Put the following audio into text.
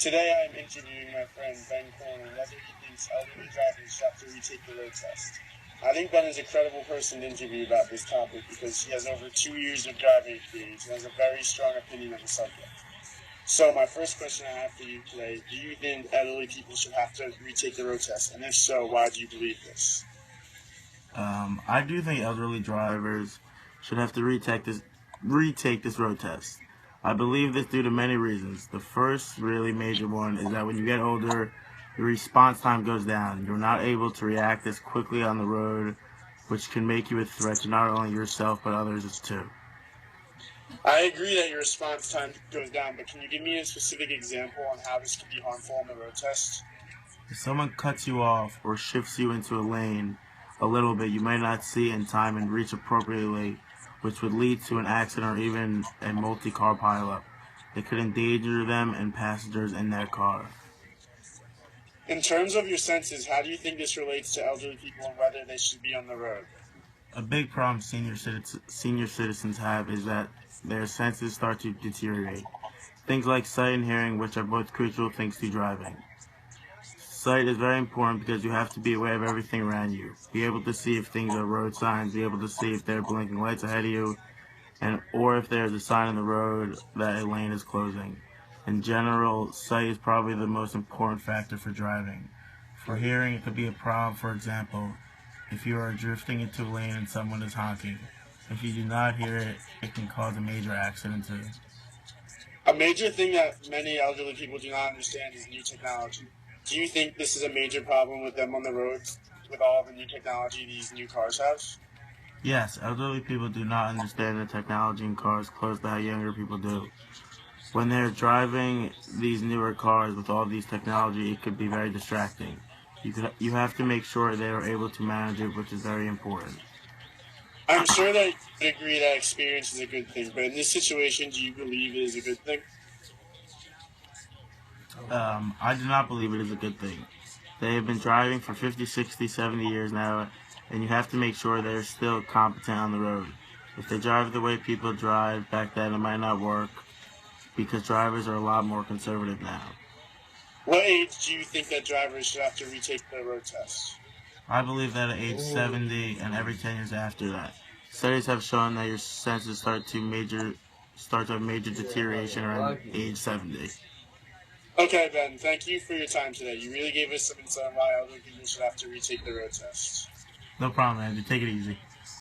Today I'm interviewing my friend Ben Corner whether he thinks elderly drivers should have to retake the road test. I think Ben is a credible person to interview about this topic because he has over 2 years of driving experience and has a very strong opinion on the subject. So my first question I have for you today, do you think elderly people should have to retake the road test? And if so, why do you believe this? I do think elderly drivers should have to retake this road test. I believe this due to many reasons. The first really major one is that when you get older, your response time goes down. You're not able to react as quickly on the road, which can make you a threat to not only yourself but others too. I agree that your response time goes down, but can you give me a specific example on how this could be harmful on the road test? If someone cuts you off or shifts you into a lane a little bit, you might not see in time and reach appropriately, which would lead to an accident or even a multi-car pileup. It could endanger them and passengers in their car. In terms of your senses, how do you think this relates to elderly people and whether they should be on the road? A big problem senior citizens have is that their senses start to deteriorate. Things like sight and hearing, which are both crucial things to driving. Sight is very important because you have to be aware of everything around you. Be able to see if things are road signs, be able to see if there are blinking lights ahead of you, or if there's a sign on the road that a lane is closing. In general, sight is probably the most important factor for driving. For hearing, it could be a problem, for example, if you are drifting into a lane and someone is honking. If you do not hear it, it can cause a major accident too. A major thing that many elderly people do not understand is new technology. Do you think this is a major problem with them on the roads, with all the new technology these new cars have? Yes, elderly people do not understand the technology in cars close to how younger people do. When they're driving these newer cars with all these technology, it could be very distracting. You have to make sure they are able to manage it, which is very important. I'm sure that you agree that experience is a good thing, but in this situation, do you believe it is a good thing? I do not believe it is a good thing. They have been driving for 50, 60, 70 years now, and you have to make sure they're still competent on the road. If they drive the way people drive back then, it might not work because drivers are a lot more conservative now. What age do you think that drivers should have to retake the road test? I believe that at age 70 and every 10 years after that. Studies have shown that your senses start to have major deterioration around age 70. Okay, Ben, thank you for your time today. You really gave us some insight on why elderly people should have to retake the road test. No problem, man. Take it easy.